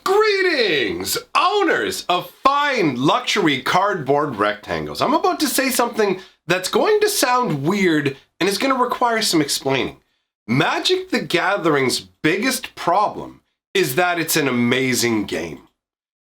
Greetings, owners of fine luxury cardboard rectangles. I'm about to say something that's going to sound weird and is going to require some explaining. Magic the Gathering's biggest problem is that it's an amazing game.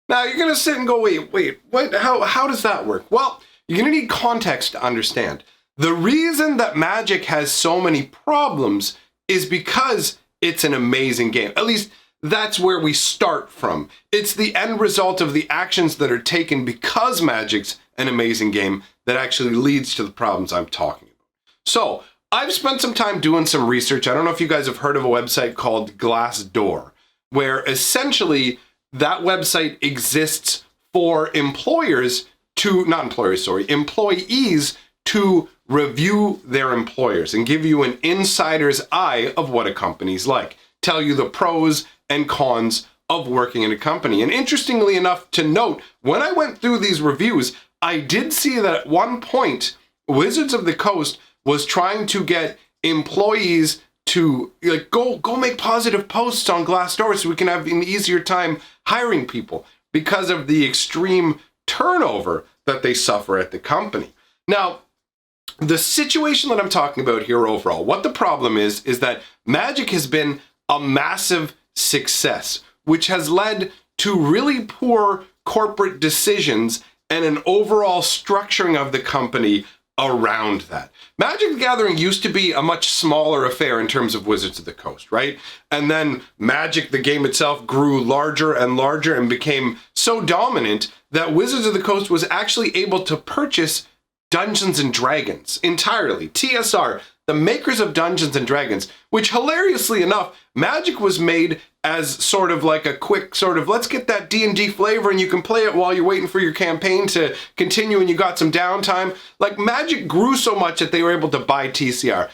Now you're going to sit and go, wait, what? How does that work? Well, you're going to need context to understand. The reason that Magic has so many problems is because it's an amazing game. At least that's where we start from. It's the end result of the actions that are taken because Magic's an amazing game that actually leads to the problems I'm talking about. So I've spent some time doing some research. I don't know if you guys have heard of a website called Glassdoor, where essentially that website exists for employees to review their employers and give you an insider's eye of what a company's like, tell you the pros and cons of working in a company. And interestingly enough to note, when I went through these reviews, I did see that at one point, Wizards of the Coast was trying to get employees to go make positive posts on Glassdoor so we can have an easier time hiring people because of the extreme turnover that they suffer at the company. Now, the situation that I'm talking about here overall, what the problem is that Magic has been a massive success, which has led to really poor corporate decisions and an overall structuring of the company around that. Magic the Gathering used to be a much smaller affair in terms of Wizards of the Coast, right? And then Magic, the game itself, grew larger and larger and became so dominant that Wizards of the Coast was actually able to purchase Dungeons and Dragons entirely. TSR, the makers of Dungeons and Dragons, which hilariously enough, Magic was made as sort of like a quick sort of, let's get that D&D flavor and you can play it while you're waiting for your campaign to continue and you got some downtime. Like Magic grew so much that they were able to buy TSR,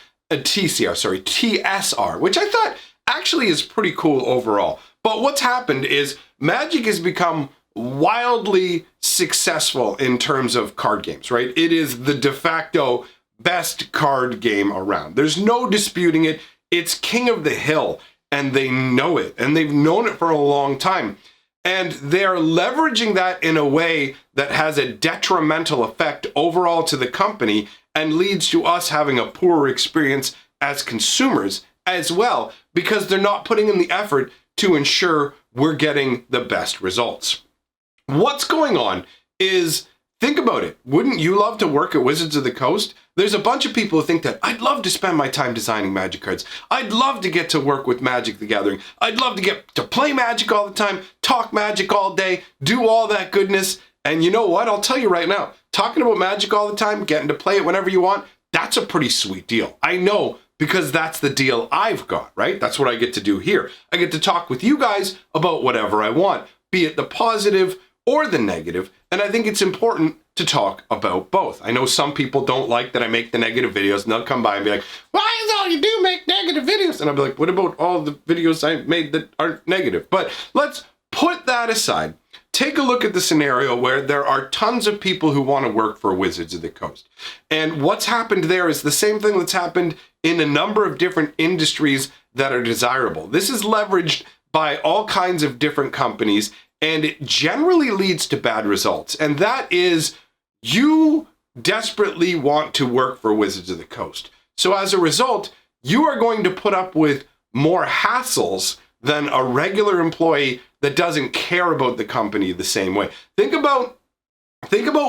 which I thought actually is pretty cool overall. But what's happened is Magic has become wildly successful in terms of card games, right? It is the de facto best card game around. There's no disputing it. It's king of the hill, and they know it, and they've known it for a long time. And they're leveraging that in a way that has a detrimental effect overall to the company and leads to us having a poorer experience as consumers as well, because they're not putting in the effort to ensure we're getting the best results. What's going on is, think about it. Wouldn't you love to work at Wizards of the Coast? There's a bunch of people who think that I'd love to spend my time designing Magic cards. I'd love to get to work with Magic the Gathering. I'd love to get to play Magic all the time, talk Magic all day, do all that goodness. And you know what? I'll tell you right now, talking about Magic all the time, getting to play it whenever you want, that's a pretty sweet deal. I know, because that's the deal I've got, right? That's what I get to do here. I get to talk with you guys about whatever I want, be it the positive or the negative, and I think it's important to talk about both. I know some people don't like that I make the negative videos, and they'll come by and be like, why is all you do make negative videos? And I'll be like, what about all the videos I made that aren't negative? But let's put that aside. Take a look at the scenario where there are tons of people who want to work for Wizards of the Coast. And what's happened there is the same thing that's happened in a number of different industries that are desirable. This is leveraged by all kinds of different companies, and it generally leads to bad results. And that is, you desperately want to work for Wizards of the Coast. So as a result, you are going to put up with more hassles than a regular employee that doesn't care about the company the same way. Think about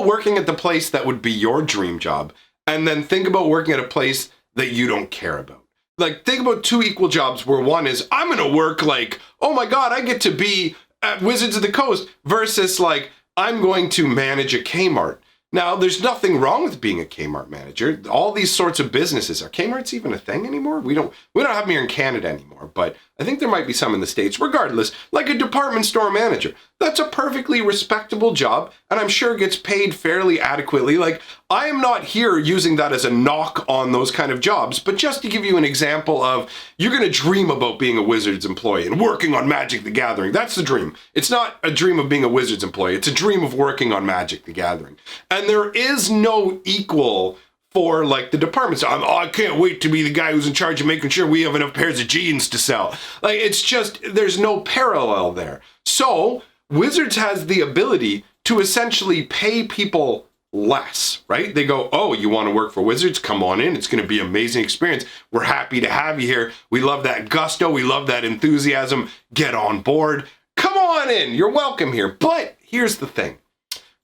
working at the place that would be your dream job, and then think about working at a place that you don't care about. Like, think about two equal jobs where one is, I'm gonna work like, oh my God, I get to be at Wizards of the Coast, versus like, I'm going to manage a Kmart. Now, there's nothing wrong with being a Kmart manager. All these sorts of businesses, are Kmart's even a thing anymore? We don't have them here in Canada anymore, but I think there might be some in the States. Regardless, like a department store manager, that's a perfectly respectable job, and I'm sure gets paid fairly adequately. Like, I am not here using that as a knock on those kind of jobs, but just to give you an example of, you're gonna dream about being a Wizards employee and working on Magic the Gathering. That's the dream. It's not a dream of being a Wizards employee, it's a dream of working on Magic the Gathering. And there is no equal for like the department. So I can't wait to be the guy who's in charge of making sure we have enough pairs of jeans to sell. Like, it's just, there's no parallel there. So Wizards has the ability to essentially pay people less, right? They go, oh, you want to work for Wizards? Come on in. It's going to be an amazing experience. We're happy to have you here. We love that gusto. We love that enthusiasm. Get on board. Come on in. You're welcome here. But here's the thing.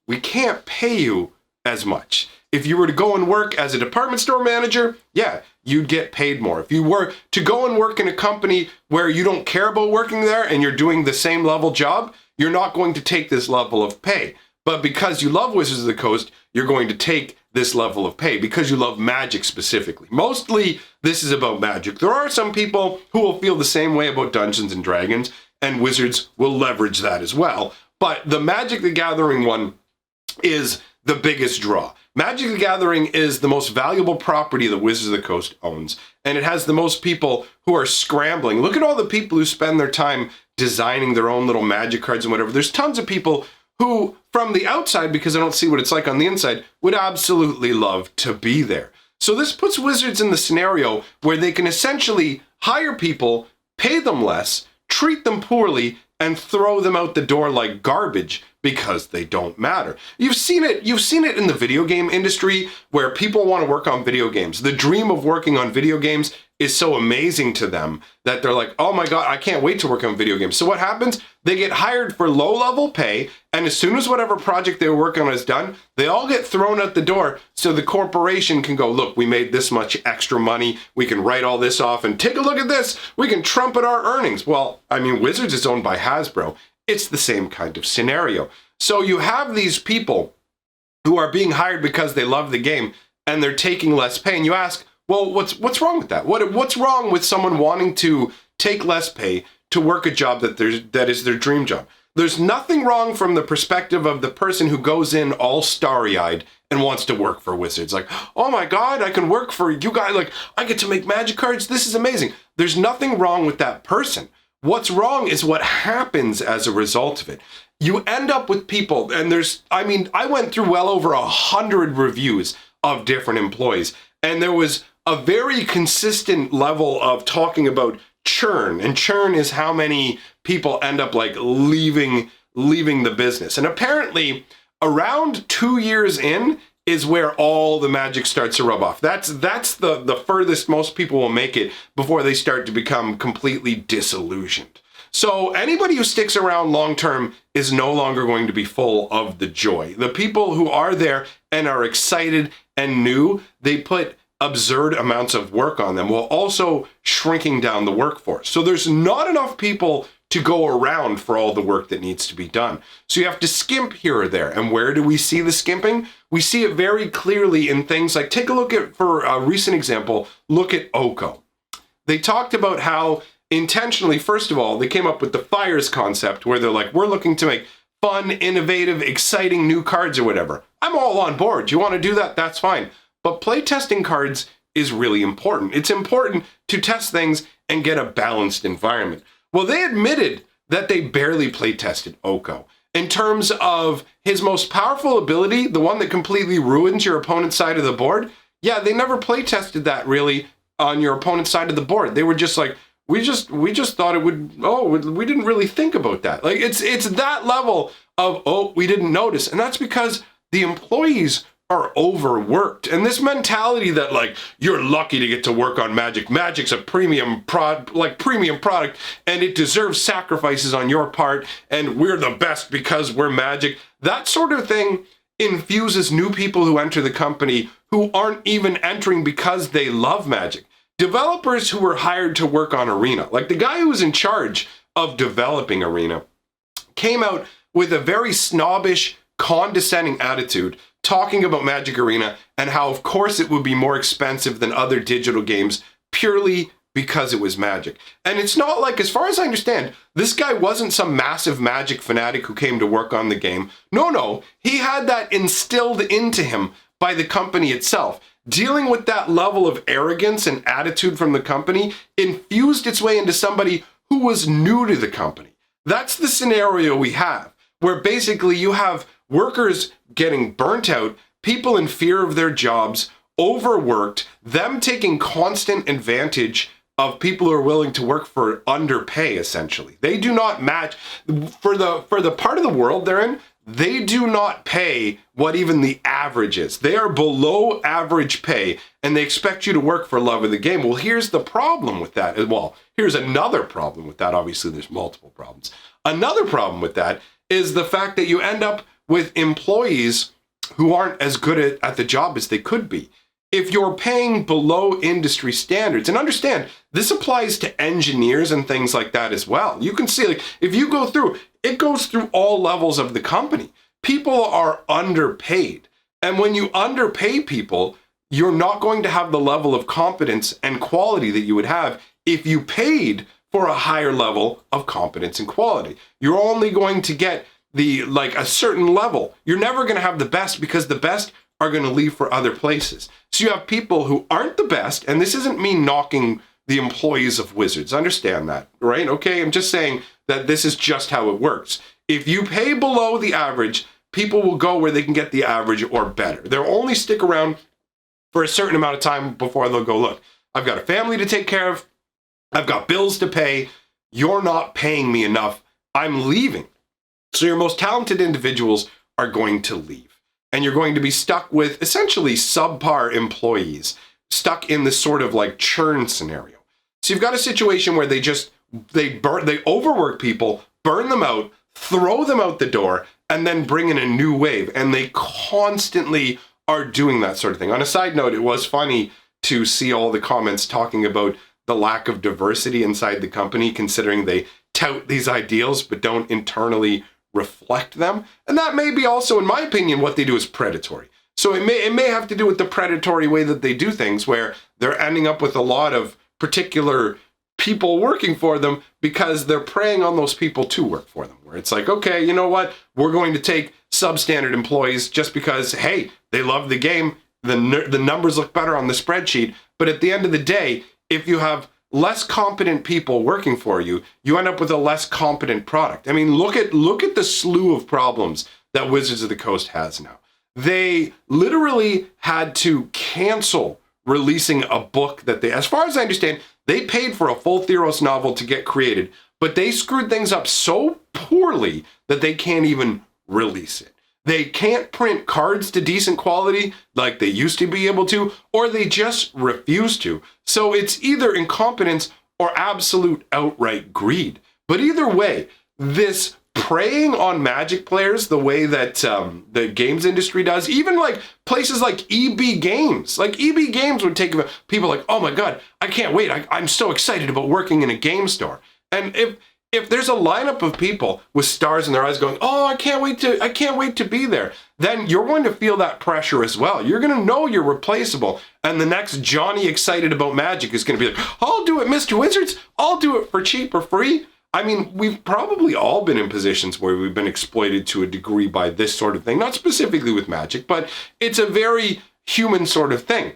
We can't pay you as much. If you were to go and work as a department store manager, yeah, you'd get paid more. If you were to go and work in a company where you don't care about working there and you're doing the same level job, you're not going to take this level of pay. But because you love Wizards of the Coast, you're going to take this level of pay because you love Magic specifically. Mostly, this is about Magic. There are some people who will feel the same way about Dungeons and Dragons, and Wizards will leverage that as well. But the Magic the Gathering one is the biggest draw. Magic the Gathering is the most valuable property that Wizards of the Coast owns, and it has the most people who are scrambling. Look at all the people who spend their time designing their own little Magic cards and whatever. There's tons of people who, from the outside, because I don't see what it's like on the inside, would absolutely love to be there. So this puts Wizards in the scenario where they can essentially hire people, pay them less, treat them poorly, and throw them out the door like garbage because they don't matter. You've seen it in the video game industry where people want to work on video games. The dream of working on video games is so amazing to them that they're like, oh my God, I can't wait to work on video games. So what happens? They get hired for low-level pay, and as soon as whatever project they were working on is done, they all get thrown out the door so the corporation can go, look, we made this much extra money, we can write all this off, and take a look at this, we can trumpet our earnings. Well, I mean, Wizards is owned by Hasbro. It's the same kind of scenario. So you have these people who are being hired because they love the game, and they're taking less pay, and you ask, well, what's wrong with that? What's wrong with someone wanting to take less pay to work a job that is their dream job? There's nothing wrong from the perspective of the person who goes in all starry-eyed and wants to work for Wizards. Like, oh my God, I can work for you guys. Like, I get to make Magic cards. This is amazing. There's nothing wrong with that person. What's wrong is what happens as a result of it. You end up with people, and I went through well over 100 reviews of different employees, and there was a very consistent level of talking about churn, and churn is how many people end up like leaving the business. And apparently around 2 years in is where all the magic starts to rub off. That's the furthest most people will make it before they start to become completely disillusioned. So anybody who sticks around long term is no longer going to be full of the joy. The people who are there and are excited and new, they put absurd amounts of work on them while also shrinking down the workforce. So there's not enough people to go around for all the work that needs to be done. So you have to skimp here or there. And where do we see the skimping? We see it very clearly in things like, take a look at, for a recent example, look at Oko. They talked about how intentionally, first of all, they came up with the Fires concept where they're like, we're looking to make fun, innovative, exciting new cards or whatever. I'm all on board. You want to do that? That's fine. But playtesting cards is really important. It's important to test things and get a balanced environment. Well, they admitted that they barely playtested Oko. In terms of his most powerful ability, the one that completely ruins your opponent's side of the board, yeah, they never playtested that really on your opponent's side of the board. They were just like, we just thought it would, we didn't really think about that. Like, it's that level of, we didn't notice. And that's because the employees are overworked. And this mentality that like, you're lucky to get to work on Magic. Magic's a premium product, and it deserves sacrifices on your part, and we're the best because we're Magic. That sort of thing infuses new people who enter the company who aren't even entering because they love Magic. Developers who were hired to work on Arena, like the guy who was in charge of developing Arena, came out with a very snobbish, condescending attitude talking about Magic Arena and how, of course, it would be more expensive than other digital games purely because it was Magic. And it's not like, as far as I understand, this guy wasn't some massive Magic fanatic who came to work on the game. No, he had that instilled into him by the company itself. Dealing with that level of arrogance and attitude from the company infused its way into somebody who was new to the company. That's the scenario we have, where basically you have workers getting burnt out, people in fear of their jobs, overworked, them taking constant advantage of people who are willing to work for underpay, essentially. They do not match, for the part of the world they're in, they do not pay what even the average is. They are below average pay, and they expect you to work for love of the game. Well, here's the problem with that. Well, here's another problem with that. Obviously, there's multiple problems. Another problem with that is the fact that you end up with employees who aren't as good at the job as they could be. If you're paying below industry standards, and understand, this applies to engineers and things like that as well. You can see, like, if you go through, it goes through all levels of the company. People are underpaid. And when you underpay people, you're not going to have the level of competence and quality that you would have if you paid for a higher level of competence and quality. You're only going to get a certain level. You're never going to have the best, because the best are going to leave for other places. So you have people who aren't the best, and this isn't me knocking the employees of Wizards. Understand that, right? Okay, I'm just saying that this is just how it works. If you pay below the average, people will go where they can get the average or better. They'll only stick around for a certain amount of time before they'll go, look, I've got a family to take care of, I've got bills to pay, you're not paying me enough, I'm leaving. So your most talented individuals are going to leave. And you're going to be stuck with essentially subpar employees, stuck in this sort of like churn scenario. So you've got a situation where they overwork people, burn them out, throw them out the door, and then bring in a new wave. And they constantly are doing that sort of thing. On a side note, it was funny to see all the comments talking about the lack of diversity inside the company, considering they tout these ideals but don't internally reflect them. And that may be also, in my opinion, what they do is predatory. So it may have to do with the predatory way that they do things, where they're ending up with a lot of particular people working for them because they're preying on those people to work for them. Where it's like, okay, you know what? We're going to take substandard employees just because, hey, they love the game. The numbers look better on the spreadsheet. But at the end of the day, if you have less competent people working for you, you end up with a less competent product. I mean, look at the slew of problems that Wizards of the Coast has now. They literally had to cancel releasing a book that they, as far as I understand, they paid for a full Theros novel to get created, but they screwed things up so poorly that they can't even release it. They can't print cards to decent quality like they used to be able to, or they just refuse to. So it's either incompetence or absolute outright greed. But either way, this preying on Magic players the way that the games industry does, even like places like EB Games. Like EB Games would take people like, oh my God, I can't wait. I'm so excited about working in a game store. And if there's a lineup of people with stars in their eyes going, oh, I can't wait to be there, then you're going to feel that pressure as well. You're going to know you're replaceable. And the next Johnny excited about Magic is going to be like, I'll do it, Mr. Wizards. I'll do it for cheap or free. I mean, we've probably all been in positions where we've been exploited to a degree by this sort of thing. Not specifically with Magic, but it's a very human sort of thing.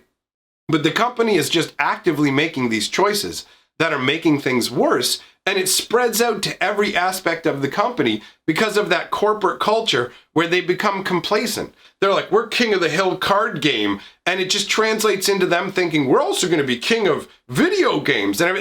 But the company is just actively making these choices that are making things worse. And it spreads out to every aspect of the company because of that corporate culture where they become complacent. They're like, we're king of the hill card game. And it just translates into them thinking, we're also going to be king of video games. And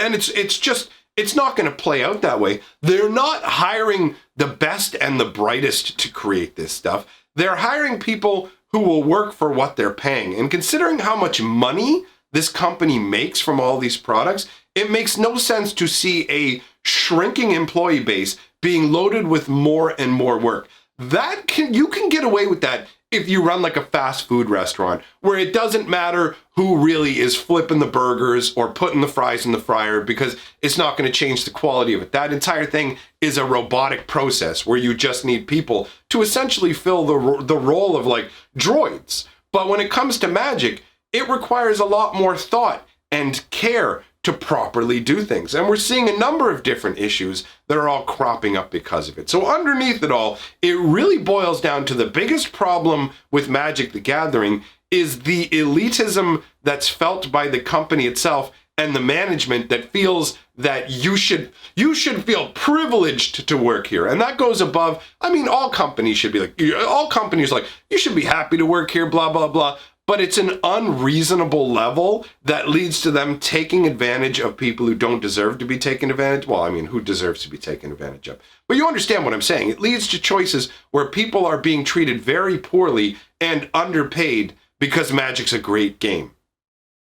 it's not going to play out that way. They're not hiring the best and the brightest to create this stuff. They're hiring people who will work for what they're paying. And considering how much money this company makes from all these products, it makes no sense to see a shrinking employee base being loaded with more and more work. You can get away with that if you run like a fast food restaurant where it doesn't matter who really is flipping the burgers or putting the fries in the fryer, because it's not going to change the quality of it. That entire thing is a robotic process where you just need people to essentially fill the role of like droids. But when it comes to Magic, it requires a lot more thought and care to properly do things. And we're seeing a number of different issues that are all cropping up because of it. So underneath it all, it really boils down to the biggest problem with Magic the Gathering is the elitism that's felt by the company itself and the management that feels that you should feel privileged to work here. And that goes above, I mean, all companies should be like, all companies like, you should be happy to work here, blah, blah, blah. but it's an unreasonable level that leads to them taking advantage of people who don't deserve to be taken advantage. Well, I mean, who deserves to be taken advantage of? But you understand what I'm saying. It leads to choices where people are being treated very poorly and underpaid because Magic's a great game.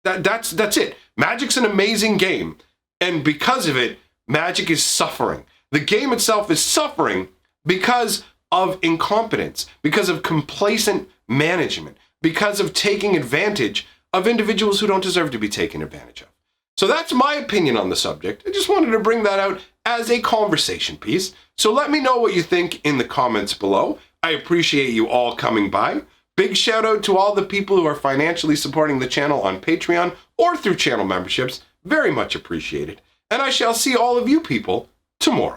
That's it. Magic's an amazing game. And because of it, Magic is suffering. The game itself is suffering because of incompetence, because of complacent management, because of taking advantage of individuals who don't deserve to be taken advantage of. So that's my opinion on the subject. I just wanted to bring that out as a conversation piece. So let me know what you think in the comments below. I appreciate you all coming by. Big shout out to all the people who are financially supporting the channel on Patreon or through channel memberships. Very much appreciated. And I shall see all of you people tomorrow.